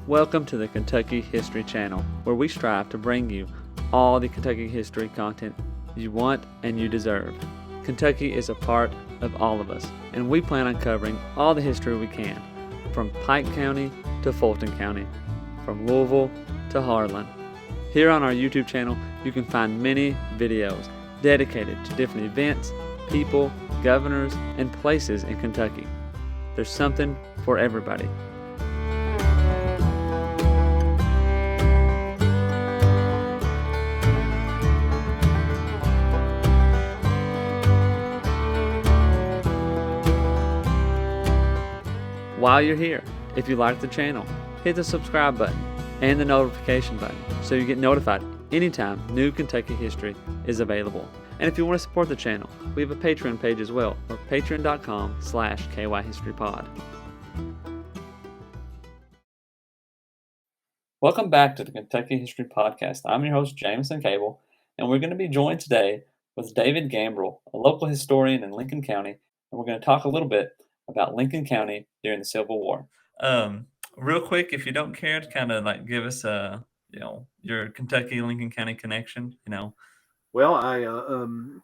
Welcome to the Kentucky History Channel, where we strive to bring you all the Kentucky history content you want and you deserve. Kentucky is a part of all of us, and we plan on covering all the history we can, from Pike County to Fulton County, from Louisville to Harlan. Here on our YouTube channel, you can find many videos dedicated to different events, people, governors, and places in Kentucky. There's something for everybody. While you're here, if you like the channel, hit the subscribe button and the notification button so you get notified anytime new Kentucky history is available. And if you want to support the channel, we have a Patreon page as well, or patreon.com/kyhistorypod. Welcome back to the Kentucky History Podcast. I'm your host, Jameson Cable, and we're going to be joined today with David Gambrel, a local historian in Lincoln County, and we're going to talk a little bit about Lincoln County during the Civil War. Real quick, if you don't care to kind of like give us your Kentucky Lincoln County connection, Well, I'm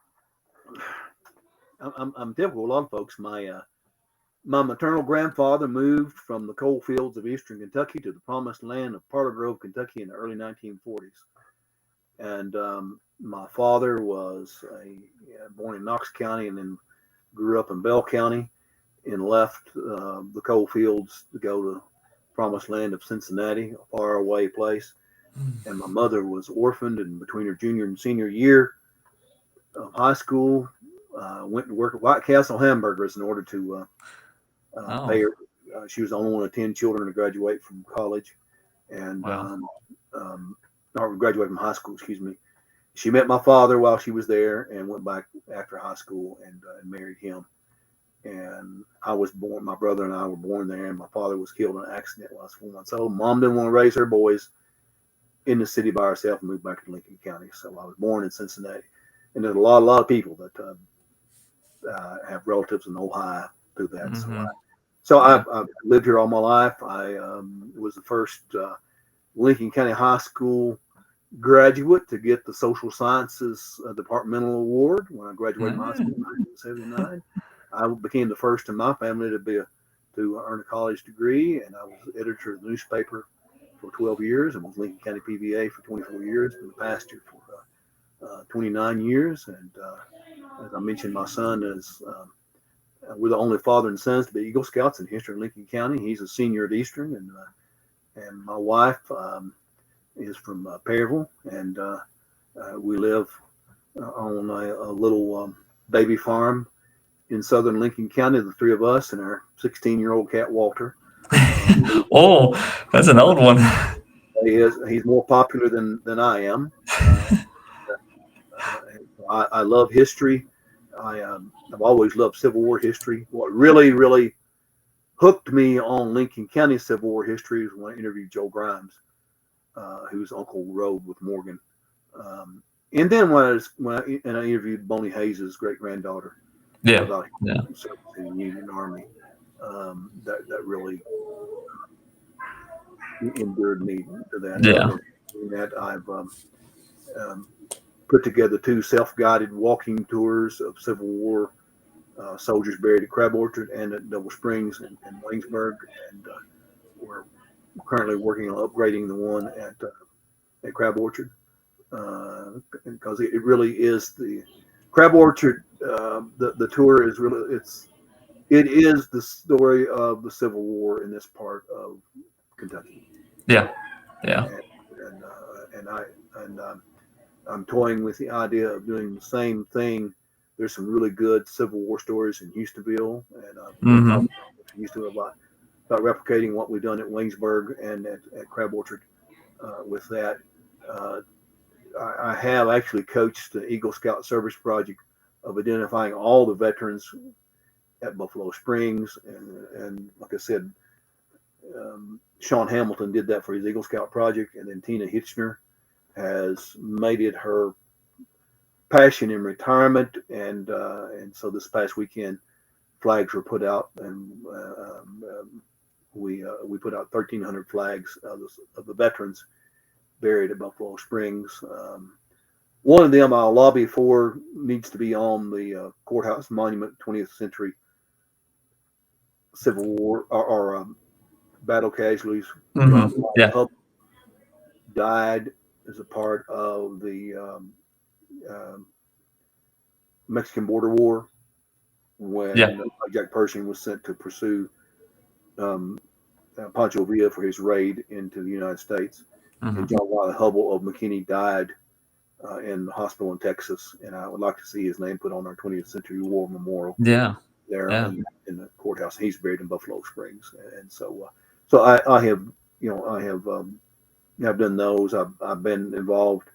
typical of a lot of folks. My maternal grandfather moved from the coal fields of eastern Kentucky to the promised land of Parlor Grove, Kentucky in the early 1940s. And my father was born in Knox County and then grew up in Bell County and left the coal fields to go to promised land of Cincinnati, a far away place. And my mother was orphaned, and between her junior and senior year of high school, went to work at White Castle Hamburgers in order to pay her. She was the only one of 10 children to graduate from college, and or graduate from high school, excuse me. She met my father while she was there and went back after high school and married him. And I was born, my brother and I were born there, and my father was killed in an accident while I was 4 months old. Mom didn't want to raise her boys in the city by herself and moved back to Lincoln County. So I was born in Cincinnati. And there's a lot of people that have relatives in Ohio through that. Mm-hmm. So I've lived here all my life. I was the first Lincoln County High School graduate to get the Social Sciences Departmental Award when I graduated from high school in 1979. I became the first in my family to earn a college degree, and I was editor of the newspaper for 12 years and was Lincoln County PVA for 24 years, been the pastor for 29 years. And as I mentioned, my son is, we're the only father and sons to be Eagle Scouts in history in Lincoln County. He's a senior at Eastern, and my wife is from Perryville, and we live on a little baby farm in southern Lincoln County, the three of us and our 16-year-old cat, Walter. Oh, that's an old one. He's more popular than I am. I love history. I've always loved Civil War history. What really, really hooked me on Lincoln County Civil War history is when I interviewed Joe Grimes, whose uncle rode with Morgan. And then when I interviewed Bonnie Hayes' great granddaughter. About service in the Union Army. That really endeared me to that. Yeah. I've put together 2 self-guided walking tours of Civil War soldiers buried at Crab Orchard and at Double Springs and Waynesburg, and we're currently working on upgrading the one at Crab Orchard because it really is the Crab Orchard. The tour is really it is the story of the Civil War in this part of Kentucky. Yeah. I'm toying with the idea of doing the same thing. There's some really good Civil War stories in Houstonville, and about replicating what we've done at Waynesburg and at Crab Orchard. With that, I have actually coached the Eagle Scout Service Project of identifying all the veterans at Buffalo Springs, and like I said, Sean Hamilton did that for his Eagle Scout project, and then Tina Hitchner has made it her passion in retirement, and so this past weekend, flags were put out and we put out 1,300 flags of the veterans buried at Buffalo Springs. One of them I'll lobby for needs to be on the courthouse monument, 20th century Civil War or battle casualties. John Yeah. Hubb died as a part of the Mexican border war Yeah. when Jack Pershing was sent to pursue um, Pancho Villa for his raid into the United States. And John Wiley Hubble of McKinney died in the hospital in Texas, and I would like to see his name put on our 20th Century War Memorial Yeah. there Yeah. in the courthouse. He's buried in Buffalo Springs, and so I have I've done those. I've been involved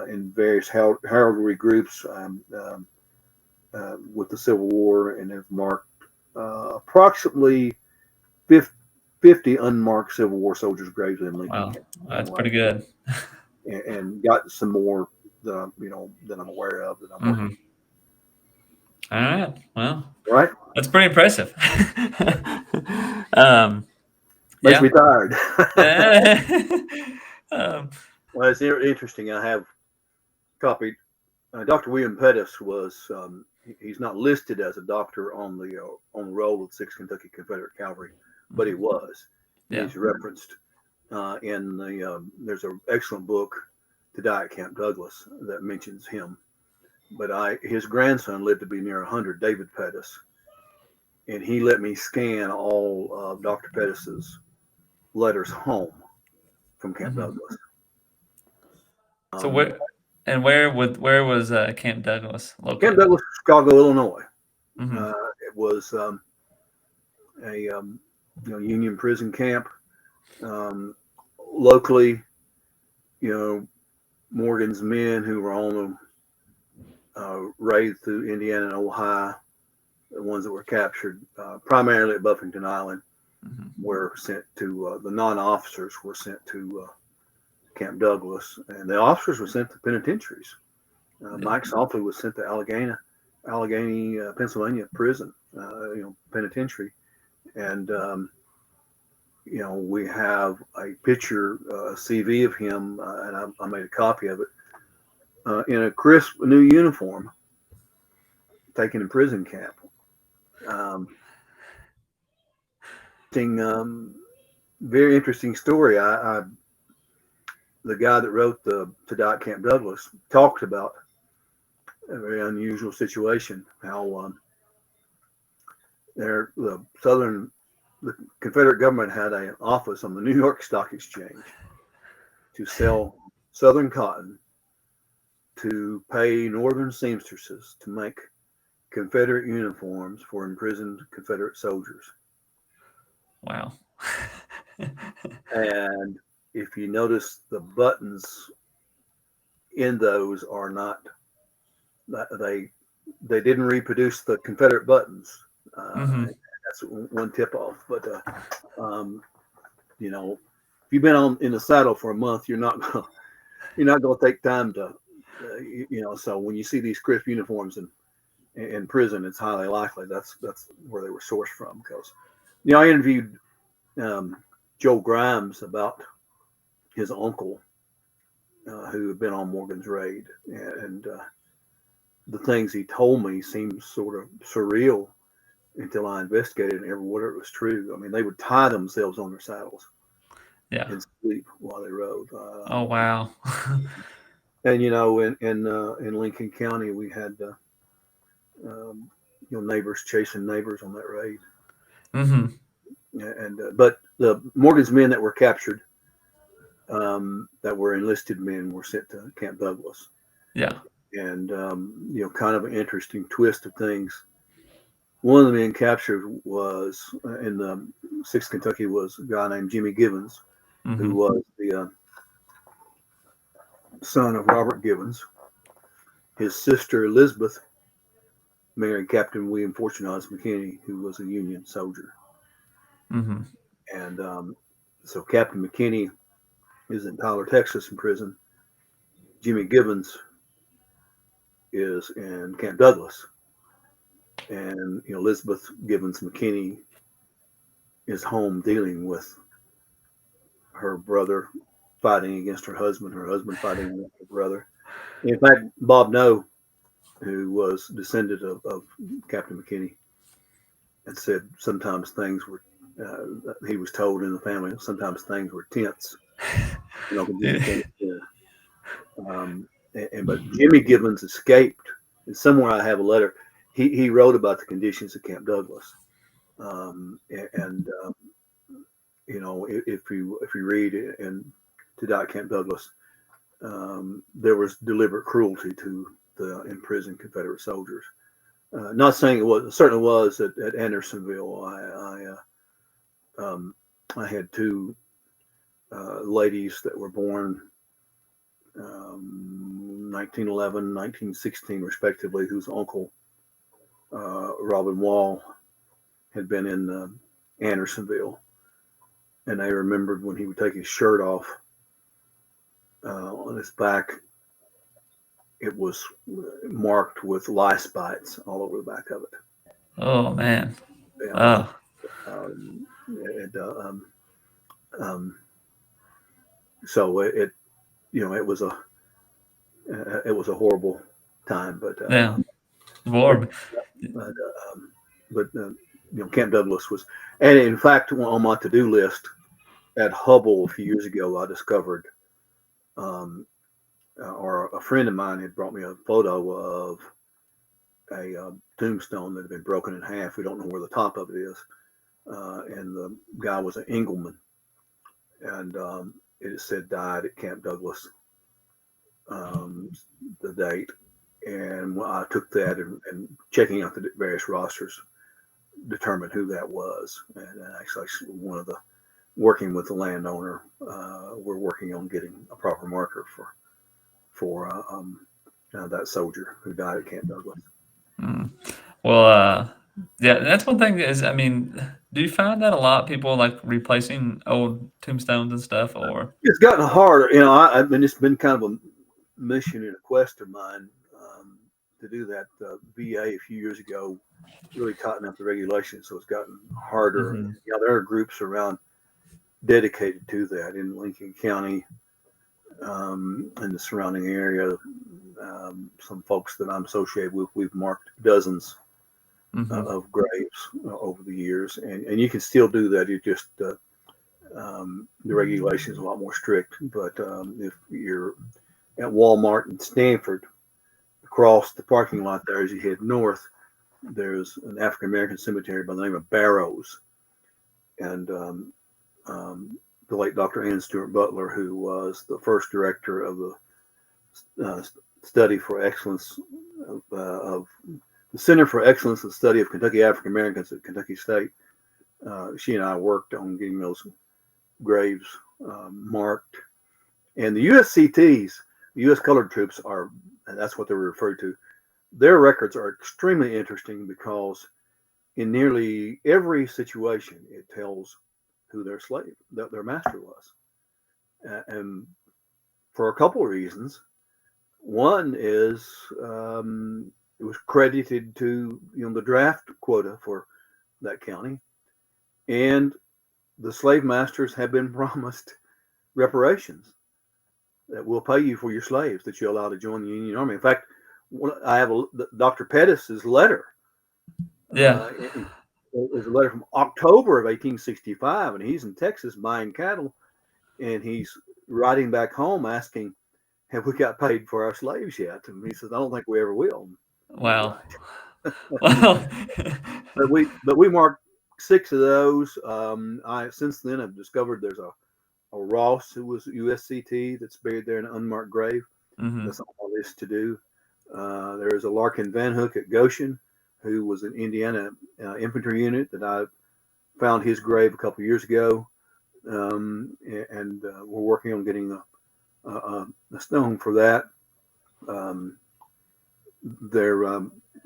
in various heraldry groups with the Civil War, and have marked approximately 50 unmarked Civil War soldiers' graves in Lincoln Wow. County. That's pretty good. And got some more that that I'm aware of that I'm working. All right. Well, Right? that's pretty impressive. Makes Yeah. me tired. um, Well, it's interesting. I have copied. Dr. William Pettis was. He's not listed as a doctor on the roll of the 6th Kentucky Confederate Cavalry, but he was. And yeah. he's referenced in the. There's an excellent book, To Die at Camp Douglas, that mentions him. But his grandson lived to be near 100, David Pettis, and he let me scan all of Dr. Pettis's letters home from Camp Douglas. So Um, where was Camp Douglas Camp located? Douglas, Chicago, Illinois. Mm-hmm. It was a Union prison camp. Um, locally, Morgan's men who were on the raid through Indiana and Ohio, the ones that were captured primarily at Buffington Island, were sent to the non-officers were sent to Camp Douglas, and the officers were sent to penitentiaries. Mike Softly was sent to Allegheny, Pennsylvania prison, penitentiary, and we have a picture, CV of him, and I made a copy of it in a crisp new uniform, taken in prison camp. Very interesting story. The guy that wrote the To Die at Camp Douglas talked about a very unusual situation. How the Confederate government had an office on the New York Stock Exchange to sell Southern cotton to pay Northern seamstresses to make Confederate uniforms for imprisoned Confederate soldiers. Wow. And if you notice, the buttons in those are not they didn't reproduce the Confederate buttons. That's one tip off. But if you've been in the saddle for a month, you're not going to take time to So when you see these crisp uniforms in prison, it's highly likely that's where they were sourced from. Because I interviewed Joe Grimes about his uncle who had been on Morgan's raid, and the things he told me seemed sort of surreal until I investigated and whether it was true. I mean, they would tie themselves on their saddles Yeah. and sleep while they rode. Oh wow. And in Lincoln County, we had neighbors chasing neighbors on that raid. And but the Morgan's men that were captured, that were enlisted men, were sent to Camp Douglas. Yeah. And kind of an interesting twist of things. One of the men captured was in the 6th Kentucky was a guy named Jimmy Gibbons, who was the son of Robert Gibbons. His sister Elizabeth married Captain William Fortunatus McKinney, who was a Union soldier. And so Captain McKinney is in Tyler, Texas, in prison. Jimmy Gibbons is in Camp Douglas, and Elizabeth Gibbons McKinney is home dealing with her brother fighting against her husband fighting against her brother. In fact, Bob Noe, who was descendant of Captain McKinney, and said sometimes things were, he was told in the family, sometimes things were tense. You know, Jimmy came here. But Jimmy Gibbons escaped. And somewhere I have a letter. He wrote about the conditions at Camp Douglas. And you know, if you read and to die at Camp Douglas, there was deliberate cruelty to the imprisoned Confederate soldiers. Not saying it was, it certainly was at Andersonville. I had two ladies that were born 1911, 1916, respectively, whose uncle, Robin Wall, had been in Andersonville. And I remembered when he would take his shirt off on his back, it was marked with lice bites all over the back of it. Oh man. And, Oh. it, so it, you know, it was a horrible time, Yeah. but War. but, you know, Camp Douglas was, and in fact, on my to-do list at Hubble a few years ago, I discovered, or a friend of mine had brought me a photo of a tombstone that had been broken in half. We don't know where the top of it is, and the guy was an Engelman, and it said died at Camp Douglas, the date. And I took that and checking out the various rosters, determined who that was. And actually, one of the working with the landowner, we're working on getting a proper marker for that soldier who died at Camp Douglas. Mm. Well, yeah, that's one thing is, I mean, do you find that a lot people like replacing old tombstones and stuff, or? It's gotten harder, you know. I've been it's been kind of a mission and a quest of mine to do that. VA a few years ago really tightened up the regulations, so it's gotten harder. Mm-hmm. You know, there are groups around dedicated to that in Lincoln County and the surrounding area. Some folks that I'm associated with, we've marked dozens Mm-hmm. of graves over the years, and you can still do that. You just the regulations are a lot more strict. But if you're at Walmart in Stanford, across the parking lot there as you head north, there's an African American cemetery by the name of Barrows, and the late Dr. Ann Stewart Butler, who was the first director of the study for excellence of the Center for Excellence in the Study of Kentucky African Americans at Kentucky State. She and I worked on getting those graves marked. And the USCTs, the U.S. Colored Troops, are, and that's what they're referred to. Their records are extremely interesting because in nearly every situation, it tells who their slave, their master was. And for a couple of reasons. One is it was credited to the draft quota for that county, and the slave masters have been promised reparations that will pay you for your slaves that you allow to join the Union Army. In fact, I have Dr. Pettis's letter. Yeah. It was a letter from October of 1865, and he's in Texas buying cattle, and he's writing back home asking, "Have we got paid for our slaves yet?" And he says, "I don't think we ever will." He's Wow. right. Well. but we marked 6 of those. I since then have discovered there's a Ross who was USCT that's buried there in an unmarked grave. Mm-hmm. That's on my list to do. There's a Larkin Van Hook at Goshen, who was an Indiana infantry unit that I found his grave a couple of years ago, and we're working on getting a stone for that.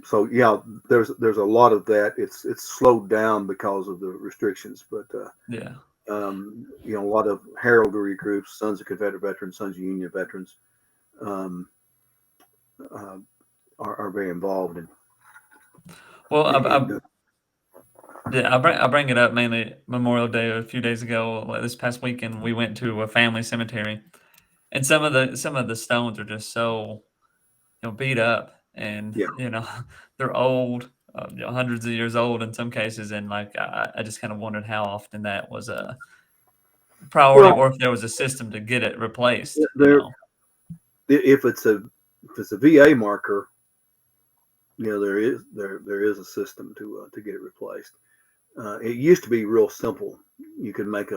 So yeah, there's a lot of that. It's slowed down because of the restrictions, but Yeah. a lot of heraldry groups, Sons of Confederate Veterans, Sons of Union Veterans, are very involved in. Well, in Yeah, I bring it up mainly Memorial Day a few days ago. Like this past weekend, we went to a family cemetery, and some of the stones are just so beat up, and Yeah. they're old, hundreds of years old in some cases, and like I just kind of wondered how often that was a priority, Well, or if there was a system to get it replaced. there if it's a VA marker, there is a system to get it replaced. It used to be real simple. You could make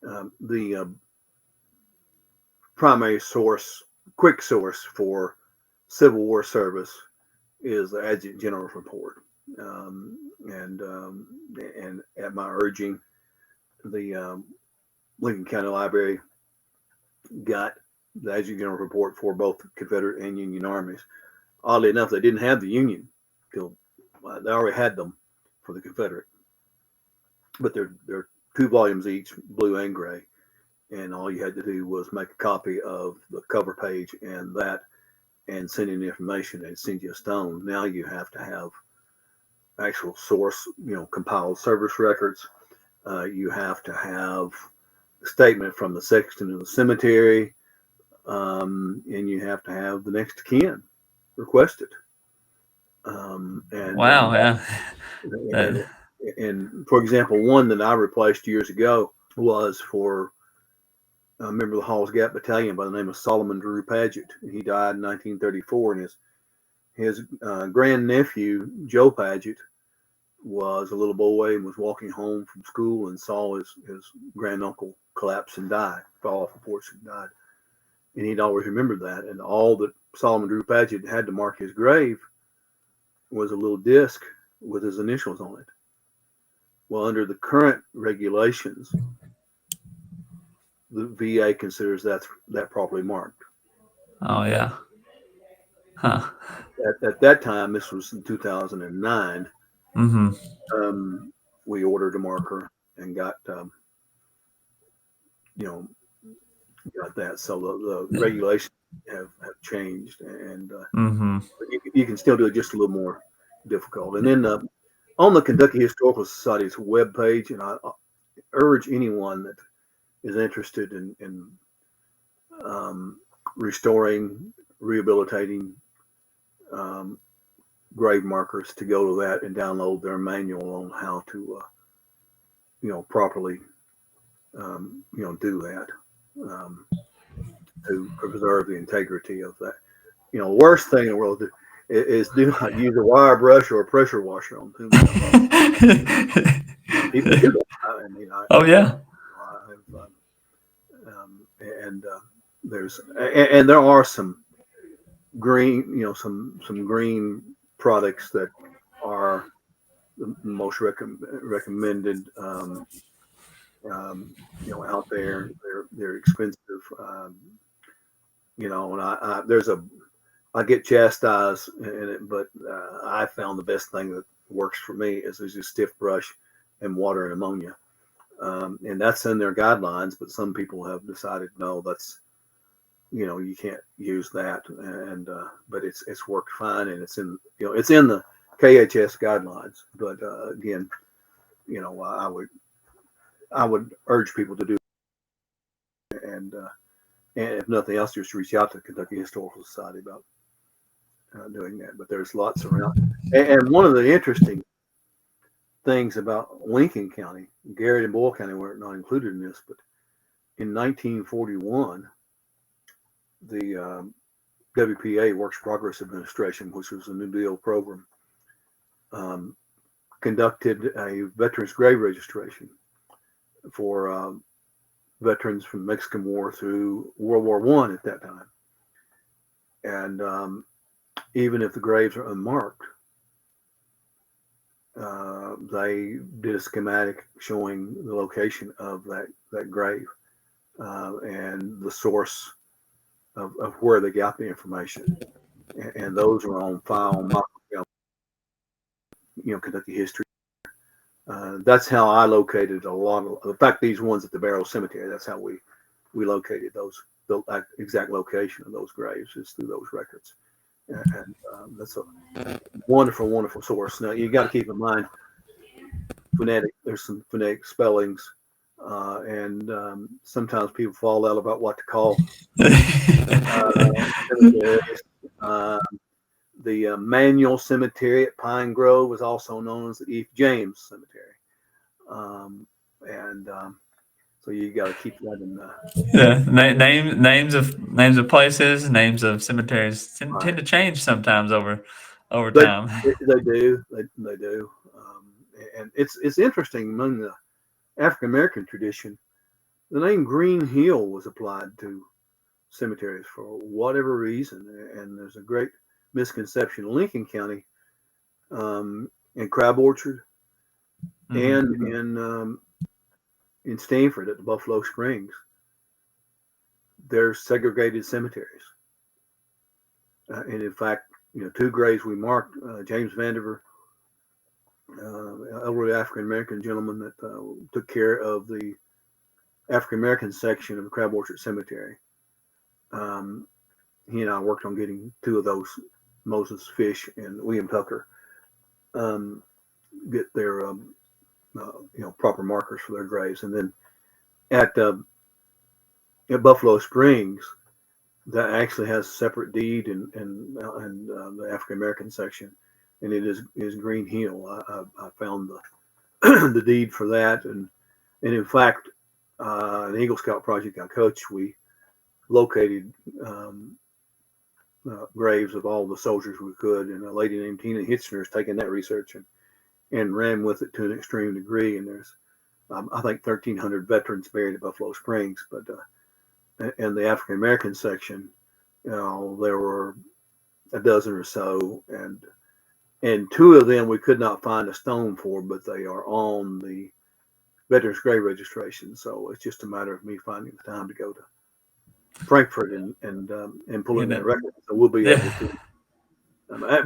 the primary source, quick source for Civil War service is the Adjutant General's report, and at my urging, the Lincoln County Library got the Adjutant General's report for both Confederate and Union armies. Oddly enough, they didn't have the Union till they already had them for the Confederate, but they're 2 volumes each, blue and gray, and all you had to do was make a copy of the cover page and send in the information. They'd send you a stone. Now you have to have actual source, compiled service records. You have to have a statement from the sexton of the cemetery, and you have to have the next of kin requested. And, Wow, yeah. and and for example, one that I replaced years ago was for a member of the Hall's Gap Battalion by the name of Solomon Drew Paget. He died in 1934, and his grandnephew Joe Paget was a little boy and was walking home from school and saw his granduncle collapse and die, fall off a porch and died. And he'd always remembered that. And all that Solomon Drew Paget had to mark his grave was a little disc with his initials on it. Well, under the current regulations, the VA considers that properly marked. Oh yeah. Huh. At that time, this was in 2009, Mm-hmm. we ordered a marker and you know, got that. So the regulations have changed, and Mm-hmm. you can still do it just a little more difficult. And then on the Kentucky Historical Society's webpage, and I urge anyone that is interested in restoring, rehabilitating grave markers to go to that and download their manual on how to, properly, do that to preserve the integrity of that. Worst thing in the world is do not use a wire brush or a pressure washer on tombstones. People do that. I mean, Oh yeah. I've, and and there are some green, some green products that are the most recommended, out there. They're expensive, and I get chastised in it, but I found the best thing that works for me is a stiff brush and water and ammonia. And that's in their guidelines, but some people have decided, no, that's, you can't use that. And, but it's worked fine, and it's in the KHS guidelines. But, again, I would urge people to do it. And if nothing else, just reach out to the Kentucky Historical Society about doing that. But there's lots around. And one of the interesting things about Lincoln County, Garrett and Boyle County were not included in this, but in 1941, the WPA, Works Progress Administration, which was a New Deal program, conducted a veterans grave registration for veterans from the Mexican War through World War I at that time. And even if the graves are unmarked, they did a schematic showing the location of that grave and the source of where they got the information. And those are on file, Kentucky history. That's how I located a lot of, in fact, these ones at the Barrow Cemetery, that's how we located the exact location of those graves is through those records. And that's a wonderful, wonderful source. Now, you got to keep in mind, There's some phonetic spellings, and sometimes people fall out about what to call cemeteries. Uh, the Manual Cemetery at Pine Grove was also known as the E. James Cemetery, and so you got to keep that in Yeah, names of places, names of cemeteries tend mind. to change sometimes over They time. they do they do, and it's interesting among the African American tradition. The name Green Hill was applied to cemeteries for whatever reason, and there's a great misconception. Lincoln County, in Crab Orchard, Hmm. and in Stanford at the Buffalo Springs, there's segregated cemeteries. And in fact, two graves we marked: James Vandiver, elderly African American gentleman that took care of the African American section of the Crab Orchard Cemetery. Um, he and I worked on getting two of those, Moses Fish and William Tucker, um, get their proper markers for their graves. And then at Buffalo Springs, that actually has a separate deed and the African American section, and it is Green Hill. I found the the deed for that, and in fact, the Eagle Scout project I coached, we located graves of all the soldiers we could, and a lady named Tina Hitchner has taken that research and ran with it to an extreme degree. And there's I think 1,300 veterans buried at Buffalo Springs, but in the African American section, there were a dozen or so, and two of them we could not find a stone for, but they are on the Veterans Grave Registration. So it's just a matter of me finding the time to go to Frankfurt and You pulling that know, record. So we'll be able yeah. to.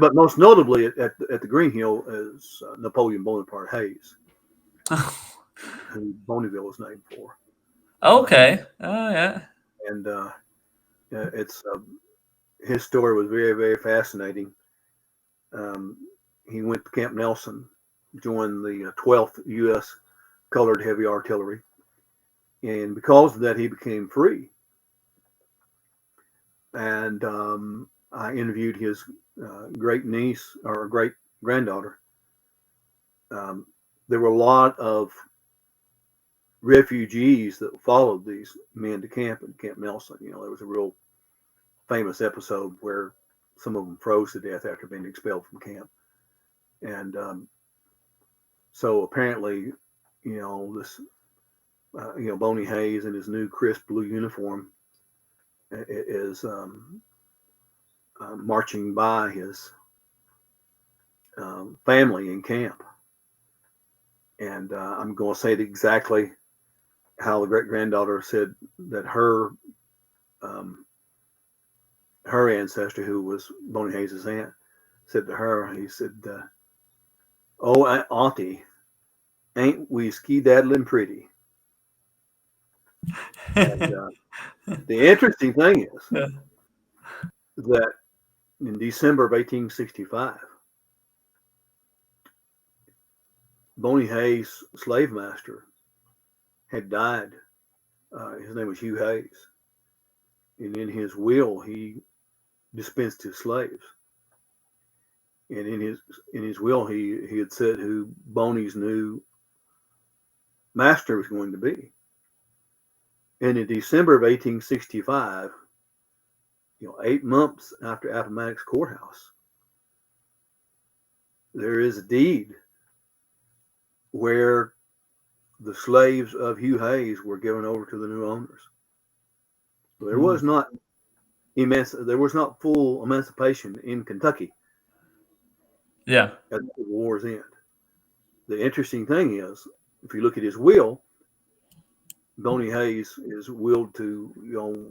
But most notably at the Green Hill is Napoleon Bonaparte Hayes, who Bonneville is named for. Okay. Oh yeah. And it's his story was very, very fascinating. Um, he went to Camp Nelson, joined the 12th U.S. Colored Heavy Artillery, and because of that, he became free. And I interviewed his great niece or great granddaughter. Um, there were a lot of refugees that followed these men to camp in Camp Nelson. There was a real famous episode where some of them froze to death after being expelled from camp. And so apparently, this, Boney Hayes in his new crisp blue uniform is marching by his family in camp. And I'm going to say it exactly how the great granddaughter said that um, her ancestor, who was Boney Hayes' aunt, said to her, he said, "Oh, Auntie, ain't we ski-daddling pretty?" And the interesting thing is that in December of 1865, Boney Hayes' slave master had died. His name was Hugh Hayes. And in his will, he dispensed his slaves. And in his will, he had said who Boney's new master was going to be. And in December of 1865, 8 months after Appomattox Courthouse, there is a deed where the slaves of Hugh Hayes were given over to the new owners. So there Hmm. was not full emancipation in Kentucky Yeah. at the war's end. The interesting thing is, if you look at his will, Boney Hayes is willed to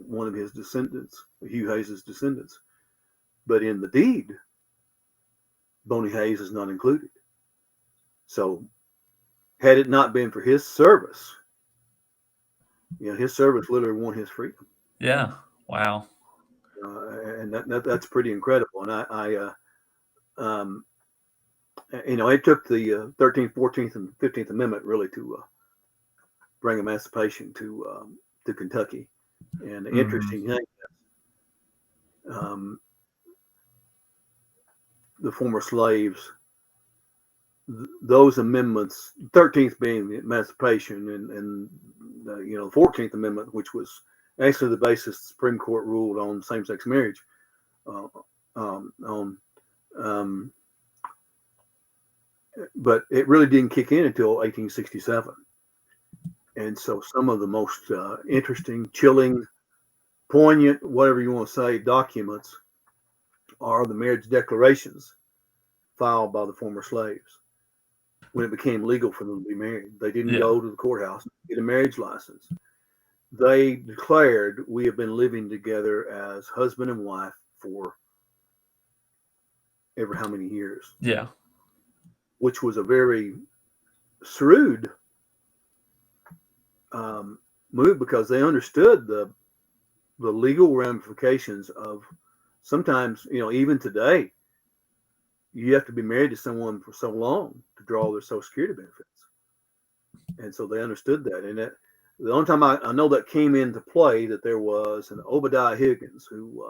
one of his descendants, Hugh Hayes' descendants, but in the deed, Boney Hayes is not included. So, had it not been for his service, his service literally won his freedom, Yeah. Wow. and that's pretty incredible. And I um, It took the 13th, 14th, and 15th Amendment really to bring emancipation to Kentucky. And the interesting thing, um, the former slaves, those amendments, 13th being the emancipation, and the 14th Amendment, which was actually the basis the Supreme Court ruled on same-sex marriage, on but it really didn't kick in until 1867. And so some of the most interesting, chilling, poignant, whatever you want to say, documents are the marriage declarations filed by the former slaves when it became legal for them to be married. They didn't Yeah. go to the courthouse and get a marriage license. They declared, we have been living together as husband and wife for ever how many years, Yeah. which was a very shrewd move because they understood the legal ramifications of sometimes, even today, you have to be married to someone for so long to draw their Social Security benefits. And so they understood that. And the only time I know that came into play, that there was an Obadiah Higgins who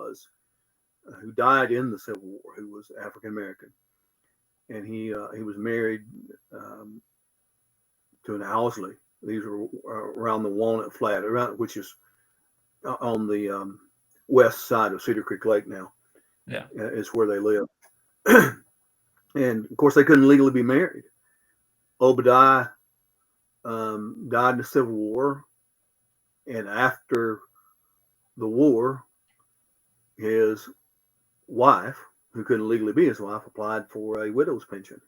died in the Civil War, who was African American, and he was married to an Owsley. These were around the Walnut Flat, which is on the west side of Cedar Creek Lake now. Yeah. Is where they live. And of course, they couldn't legally be married. Obadiah died in the Civil War, and after the war, his wife, who couldn't legally be his wife, applied for a widow's pension,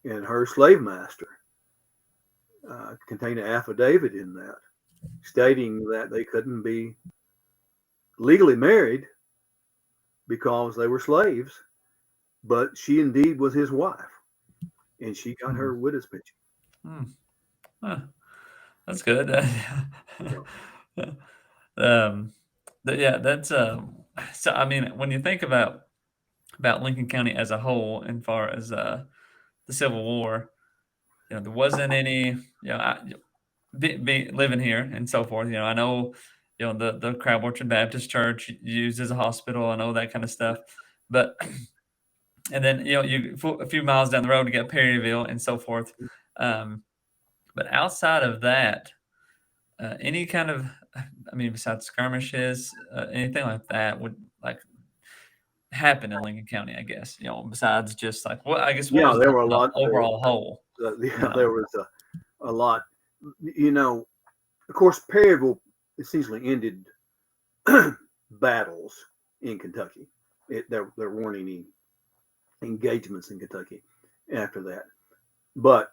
and her slave master contained an affidavit in that stating that they couldn't be legally married because they were slaves, but she indeed was his wife, and she got her widow's pension. Hmm. Huh. That's good. You um, yeah, that's so. I mean, when you think about Lincoln County as a whole, and far as the Civil War, there wasn't any. Living here and so forth. I know, the Crab Orchard Baptist Church used as a hospital. I know that kind of stuff, but and then a few miles down the road you got Perryville and so forth. Um, but outside of that, any kind of, I mean, besides skirmishes, anything like that would like happen in Lincoln County, I guess. Besides just like I guess what Yeah, was there were a the lot. overall whole, Yeah, there was a lot. Of course, Perryville essentially ended battles in Kentucky. There weren't any engagements in Kentucky after that. But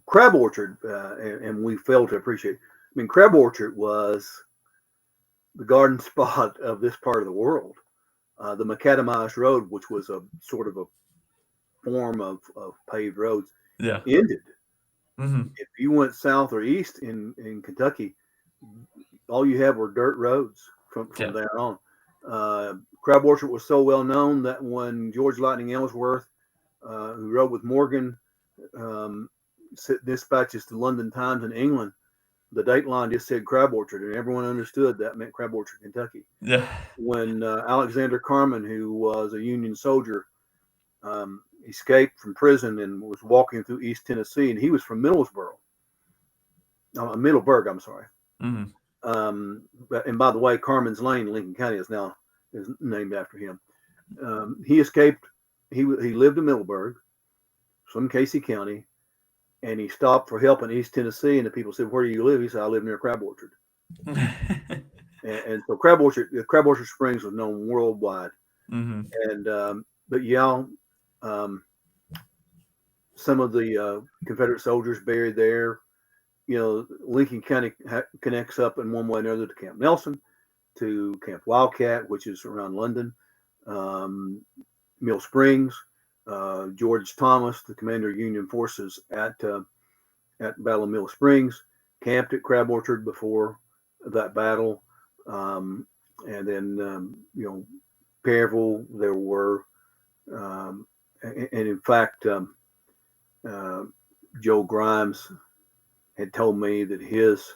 Crab Orchard, and we failed to appreciate. I mean, Crab Orchard was the garden spot of this part of the world. The macadamized road, which was a sort of a form of paved roads, yeah. ended. Hmm. If you went south or east in Kentucky, all you had were dirt roads from Yeah. there on. Crab Orchard was so well known that when George Lightning Ellsworth, who rode with Morgan, um, dispatches to London Times in England, the date line just said Crab Orchard, and everyone understood that meant Crab Orchard, Kentucky. Yeah. When Alexander Carman, who was a Union soldier, escaped from prison and was walking through East Tennessee, and he was from Middleburg, I'm sorry. Hmm. And by the way, Carman's Lane, Lincoln County, is named after him. He escaped. He lived in Middleburg, from Casey County, and he stopped for help in East Tennessee. And the people said, "Where do you live?" He said, "I live near Crab Orchard." And so Crab Orchard Springs was known worldwide. Hmm. And but yeah, some of the Confederate soldiers buried there. Lincoln County connects up in one way or another to Camp Nelson, to Camp Wildcat, which is around London, Mill Springs. George Thomas, the commander of Union forces at Battle of Mill Springs, camped at Crab Orchard before that battle. And then, Perryville, there were and in fact, Joe Grimes had told me that his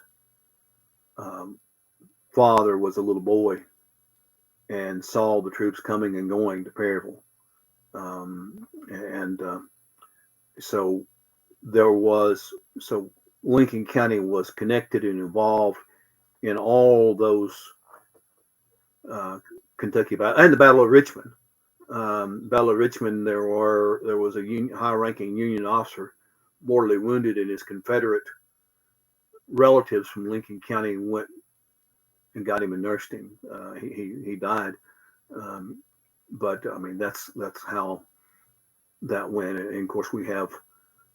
um, father was a little boy and saw the troops coming and going to Perryville. And so there was, so Lincoln County was connected and involved in all those uh, Kentucky battles and the Battle of Richmond. Battle of Richmond, there was a high-ranking Union officer mortally wounded, and his Confederate relatives from Lincoln County went and got him and nursed him. He died, but I mean that's how that went. And of course, we have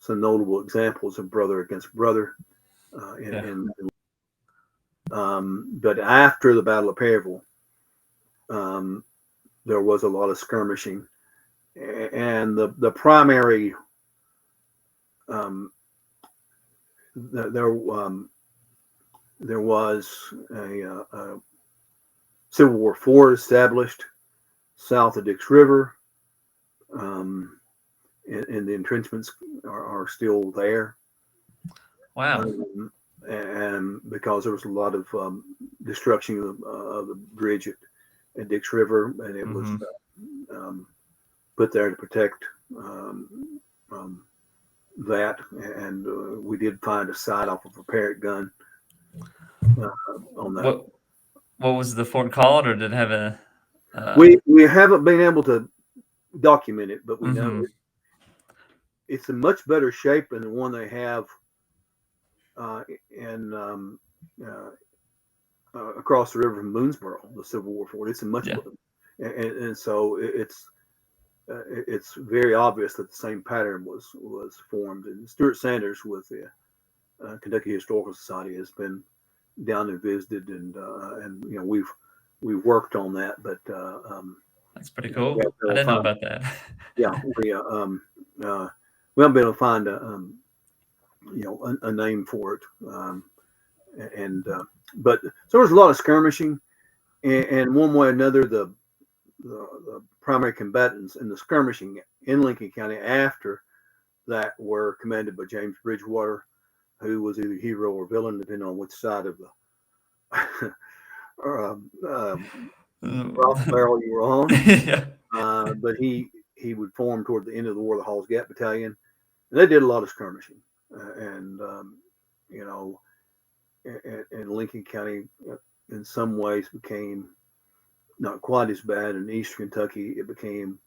some notable examples of brother against brother. But after the Battle of Perryville, um, there was a lot of skirmishing, and the primary there there was a Civil War fort established south of Dix River, and the entrenchments are still there. Wow. And because there was a lot of destruction of the bridge at Dix River, and it was put there to protect that. And we did find a sight off of a Parrott gun on that. What was the fort called, or did it have a? We haven't been able to document it, but we know it's in much better shape than the one they have in across the river from Boonesboro, the Civil War fort. It's a much better, and so it's very obvious that the same pattern was formed. And Stuart Sanders with the Kentucky Historical Society has been down and visited, and you know we've worked on that, but that's pretty cool. I didn't know about that. Yeah, we haven't been able to find a name for it, but so there was a lot of skirmishing, and one way or another, the primary combatants in the skirmishing in Lincoln County after that were commanded by James Bridgewater, who was either hero or villain, depending on which side of the rock barrel you were on. But he would form toward the end of the war the Hall's Gap Battalion, and they did a lot of skirmishing, and Lincoln County in some ways became not quite as bad. In Eastern Kentucky, it became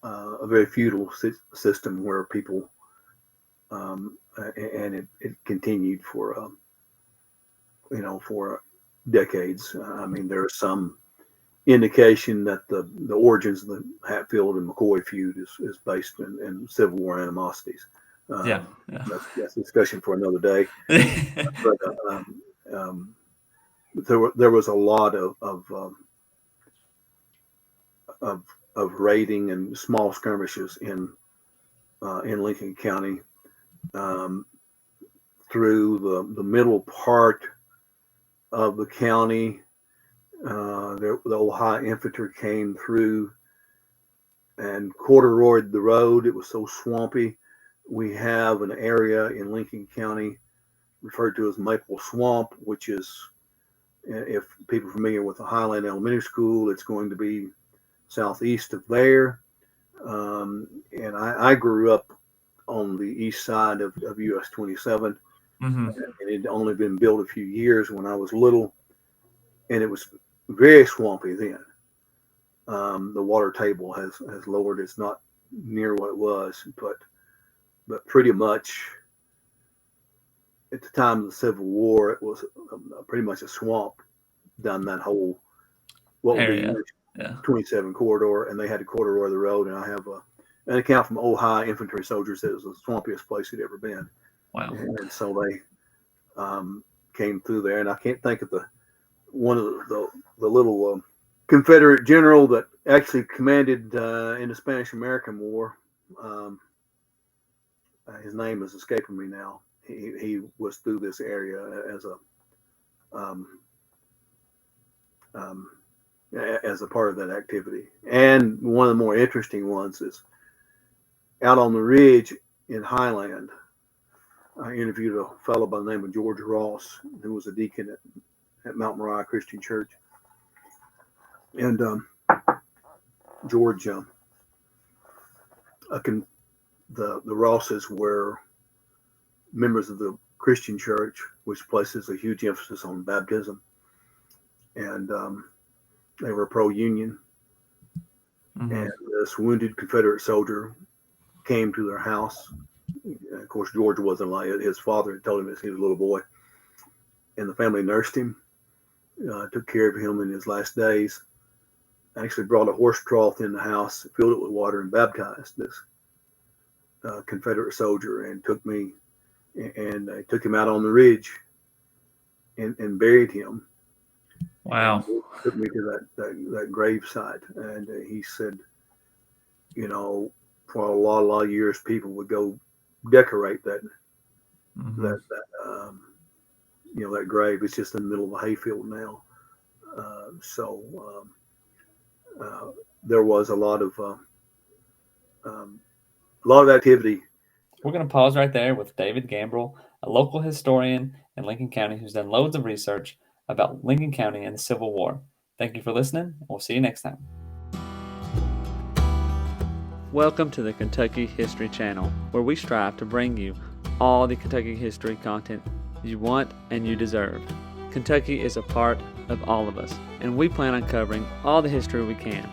a very feudal system where people, and it continued for for decades. I mean, there's some indication that the origins of the Hatfield and McCoy feud is based in Civil War animosities. That's a discussion for another day. But there was a lot of raiding and small skirmishes in Lincoln County through the middle part of the county. The Ohio infantry came through and corduroyed the road. It was so swampy. We have an area in Lincoln County referred to as Maple Swamp, which is, if people are familiar with the Highland Elementary School, it's going to be southeast of there. And I grew up on the east side of US 27. And it had only been built a few years when I was little, and it was very swampy then. The water table has lowered. It's not near what it was, but pretty much at the time of the Civil War, it was pretty much a swamp down that whole what would be 27 corridor, and they had to corduroy the road. And I have an account from Ohio infantry soldiers that it was the swampiest place it had ever been. Wow! And so they came through there, and I can't think of one of the little Confederate general that actually commanded in the Spanish-American War. His name is escaping me now. He was through this area as a as a part of that activity. And one of the more interesting ones is out on the ridge in Highland. I interviewed a fellow by the name of George Ross, who was a deacon at Mount Moriah Christian Church. And George, the Rosses were members of the Christian Church, which places a huge emphasis on baptism. And they were pro-union. Mm-hmm. And this wounded Confederate soldier came to their house. Of course, George wasn't alive. His father had told him this, he was a little boy. And the family nursed him, took care of him in his last days. Actually brought a horse trough in the house, filled it with water, and baptized this Confederate soldier, and took me and took him out on the ridge and buried him. Wow. And took me to that gravesite. And he said, you know, for a lot of years, people would go decorate that, mm-hmm. that grave. It's just in the middle of a hayfield now. There was a lot of activity. We're going to pause right there with David Gambrel, a local historian in Lincoln County who's done loads of research about Lincoln County and the Civil War. Thank you for listening. We'll see you next time. Welcome to the Kentucky History Channel, where we strive to bring you all the Kentucky history content you want and you deserve. Kentucky is a part of all of us, and we plan on covering all the history we can,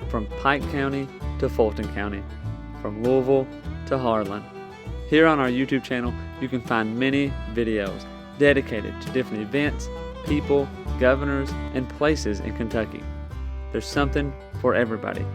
from Pike County to Fulton County, from Louisville to Harlan. Here on our YouTube channel, you can find many videos dedicated to different events, people, governors, and places in Kentucky. There's something for everybody.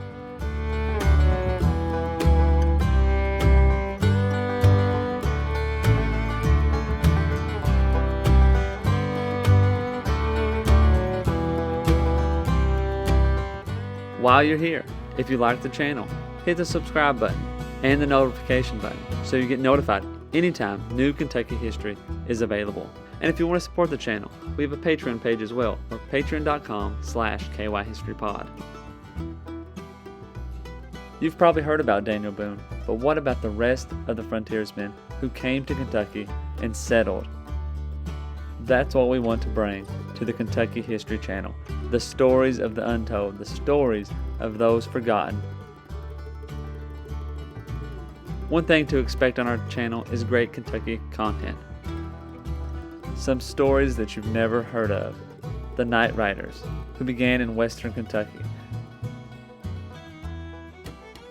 While you're here, if you like the channel, hit the subscribe button and the notification button so you get notified anytime new Kentucky history is available. And if you want to support the channel, we have a Patreon page as well, or patreon.com/KYHistoryPod. You've probably heard about Daniel Boone, but what about the rest of the frontiersmen who came to Kentucky and settled? That's what we want to bring to the Kentucky History Channel. The stories of the untold, the stories of those forgotten. One thing to expect on our channel is great Kentucky content. Some stories that you've never heard of. The Night Riders, who began in western Kentucky.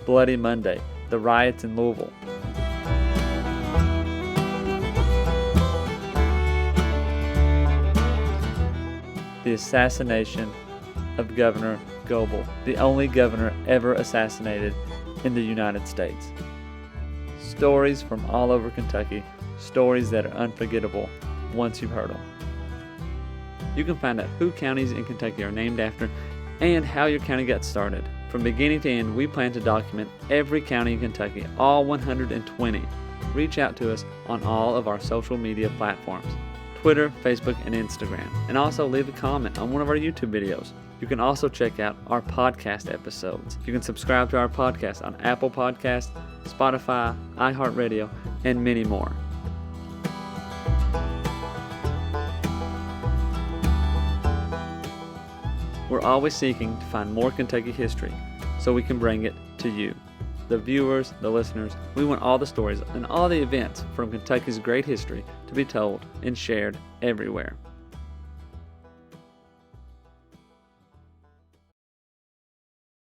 Bloody Monday, the riots in Louisville. The assassination of Governor Goebel, the only governor ever assassinated in the United States. Stories from all over Kentucky, stories that are unforgettable once you've heard them. You can find out who counties in Kentucky are named after and how your county got started. From beginning to end, we plan to document every county in Kentucky, all 120. Reach out to us on all of our social media platforms. Twitter, Facebook, and Instagram. And also leave a comment on one of our YouTube videos. You can also check out our podcast episodes. You can subscribe to our podcast on Apple Podcasts, Spotify, iHeartRadio, and many more. We're always seeking to find more Kentucky history so we can bring it to you. The viewers, the listeners, we want all the stories and all the events from Kentucky's great history to be told and shared everywhere.